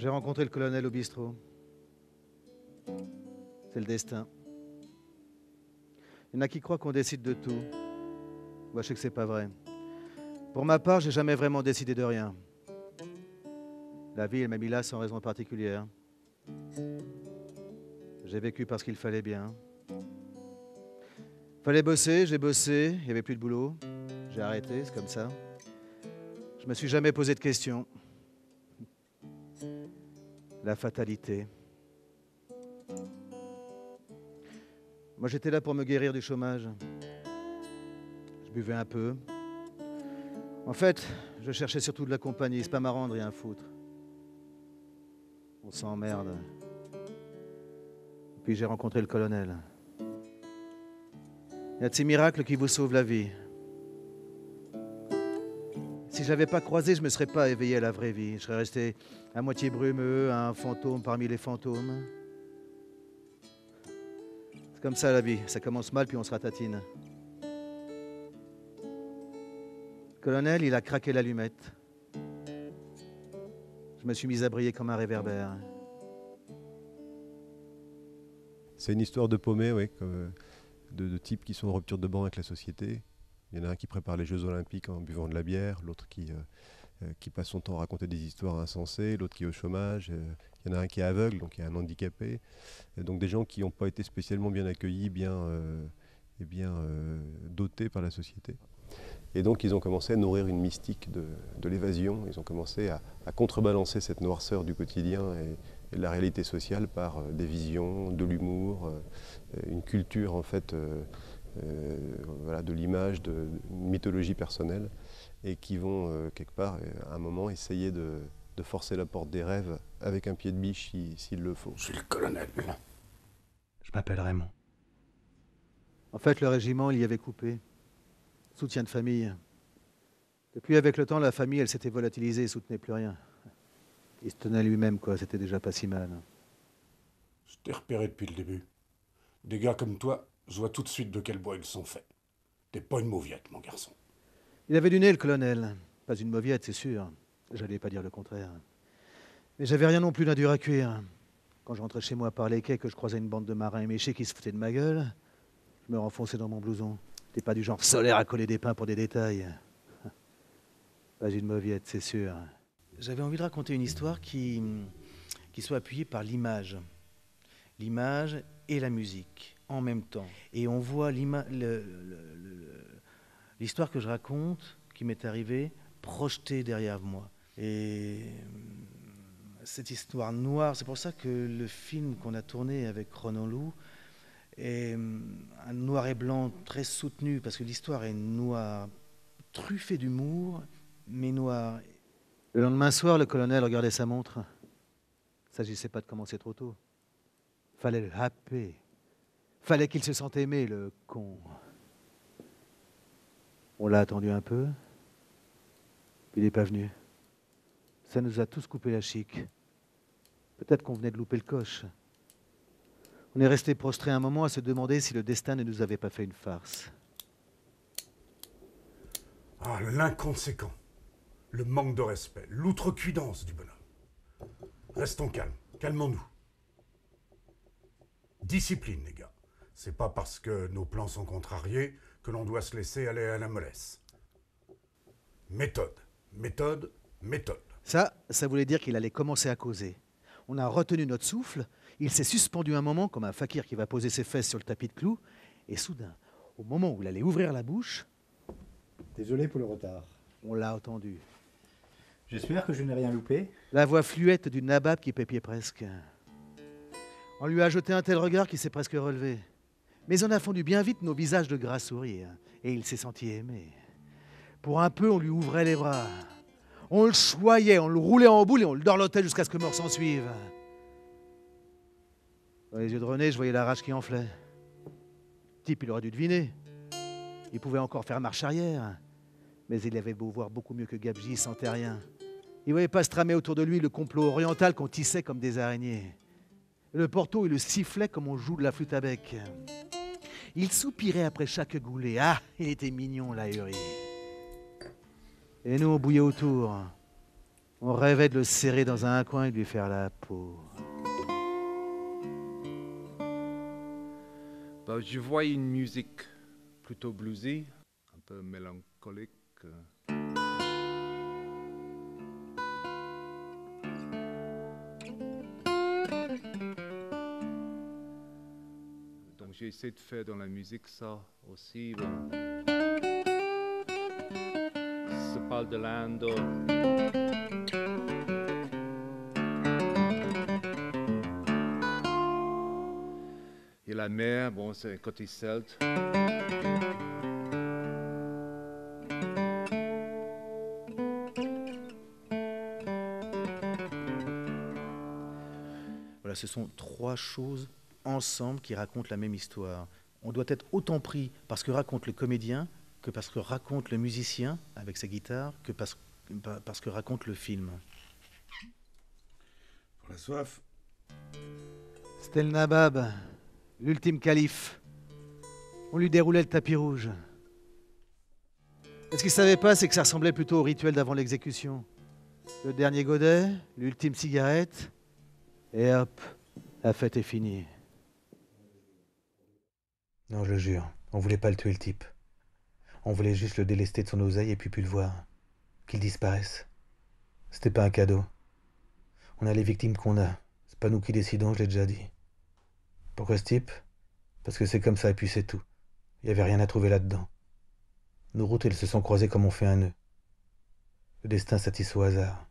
J'ai rencontré le colonel au bistrot. C'est le destin. Il y en a qui croient qu'on décide de tout. Moi, je sais que c'est pas vrai. Pour ma part, j'ai jamais vraiment décidé de rien. La vie, elle m'a mis là sans raison particulière. J'ai vécu parce qu'il fallait bien. Fallait bosser, j'ai bossé, il n'y avait plus de boulot. J'ai arrêté, c'est comme ça. Je me suis jamais posé de questions. La fatalité. Moi, j'étais là pour me guérir du chômage. Je buvais un peu. En fait, je cherchais surtout de la compagnie. C'est pas marrant de rien foutre. On s'emmerde. Puis j'ai rencontré le colonel. Il y a de ces miracles qui vous sauvent la vie. Si je l'avais pas croisé, je ne me serais pas éveillé à la vraie vie. Je serais resté à moitié brumeux, un fantôme parmi les fantômes. C'est comme ça la vie. Ça commence mal, puis on se ratatine. Le colonel, il a craqué l'allumette. Je me suis mis à briller comme un réverbère. C'est une histoire de paumés, oui, de types qui sont en rupture de banc avec la société. Il y en a un qui prépare les Jeux Olympiques en buvant de la bière, l'autre qui passe son temps à raconter des histoires insensées, l'autre qui est au chômage. Il y en a un qui est aveugle, donc il y a un handicapé. Et donc des gens qui n'ont pas été spécialement bien accueillis, bien dotés par la société. Et donc ils ont commencé à nourrir une mystique de l'évasion. Ils ont commencé à contrebalancer cette noirceur du quotidien et de la réalité sociale par des visions, de l'humour, une culture en fait voilà, de l'image, d'une mythologie personnelle, et qui vont quelque part à un moment essayer de forcer la porte des rêves avec un pied de biche s'il le faut. Je suis le colonel. Je m'appelle Raymond. En fait, le régiment, il y avait coupé. Soutien de famille. Depuis, avec le temps, la famille, elle s'était volatilisée et soutenait plus rien. Il se tenait lui-même, quoi. C'était déjà pas si mal. Je t'ai repéré depuis le début. Des gars comme toi, je vois tout de suite de quel bois ils sont faits. T'es pas une mauviette, mon garçon. Il avait du nez, le colonel. Pas une mauviette, c'est sûr. J'allais pas dire le contraire. Mais j'avais rien non plus d'un dur à cuire. Quand je rentrais chez moi par les quais, que je croisais une bande de marins éméchés qui se foutaient de ma gueule, je me renfonçais dans mon blouson. T'es pas du genre solaire à coller des pains pour des détails. Pas une mauviette, c'est sûr. J'avais envie de raconter une histoire qui soit appuyée par l'image. L'image et la musique en même temps. Et on voit l'histoire que je raconte, qui m'est arrivée, projetée derrière moi. Et cette histoire noire, c'est pour ça que le film qu'on a tourné avec Ronan Lou est un noir et blanc très soutenu, parce que l'histoire est noire, truffée d'humour, mais noire. Le lendemain soir, le colonel regardait sa montre. Il ne s'agissait pas de commencer trop tôt. Fallait le happer. Fallait qu'il se sente aimé, le con. On l'a attendu un peu, puis il n'est pas venu. Ça nous a tous coupé la chic. Peut-être qu'on venait de louper le coche. On est resté prostré un moment à se demander si le destin ne nous avait pas fait une farce. Ah, l'inconséquent. Le manque de respect. L'outrecuidance du bonhomme. Restons calmes. Calmons-nous. Discipline, les gars. C'est pas parce que nos plans sont contrariés que l'on doit se laisser aller à la mollesse. Méthode. Méthode. Méthode. Ça voulait dire qu'il allait commencer à causer. On a retenu notre souffle, il s'est suspendu un moment comme un fakir qui va poser ses fesses sur le tapis de clous, et soudain, au moment où il allait ouvrir la bouche... Désolé pour le retard. On l'a entendu. J'espère que je n'ai rien loupé. La voix fluette du nabab qui pépiait presque. On lui a jeté un tel regard qu'il s'est presque relevé. Mais on a fondu bien vite nos visages de gras sourires, et il s'est senti aimé. Pour un peu, on lui ouvrait les bras. On le choyait, on le roulait en boule et on le dorlotait jusqu'à ce que mort s'en suive. Dans les yeux de René, je voyais la rage qui enflait. Le type, il aurait dû deviner. Il pouvait encore faire marche arrière. Mais il avait beau voir beaucoup mieux que Gabji, il sentait rien. Il ne voyait pas se tramer autour de lui le complot oriental qu'on tissait comme des araignées. Le porto, il le sifflait comme on joue de la flûte à bec. Il soupirait après chaque goulet. Ah, il était mignon, l'ahuri. Et nous, on bouillait autour. On rêvait de le serrer dans un coin et de lui faire la peau. Bah, je vois une musique plutôt bluesy, un peu mélancolique. Donc j'ai essayé de faire dans la musique ça aussi. Ça parle de l'Inde. Et la mer, bon, c'est un côté celte. Voilà, ce sont trois choses ensemble qui racontent la même histoire. On doit être autant pris par ce que raconte le comédien que par ce que raconte le musicien avec sa guitare que par ce que raconte le film. Pour la soif. C'était le nabab, l'ultime calife. On lui déroulait le tapis rouge. Et ce qu'il ne savait pas, c'est que ça ressemblait plutôt au rituel d'avant l'exécution. Le dernier godet, l'ultime cigarette, et hop, la fête est finie. Non, je le jure, on voulait pas le tuer, le type. On voulait juste le délester de son oseille et puis plus le voir. Qu'il disparaisse. C'était pas un cadeau. On a les victimes qu'on a. C'est pas nous qui décidons, je l'ai déjà dit. Pourquoi ce type? Parce que c'est comme ça et puis c'est tout. Il y avait rien à trouver là-dedans. Nos routes, elles se sont croisées comme on fait un nœud. Le destin s'attisse au hasard.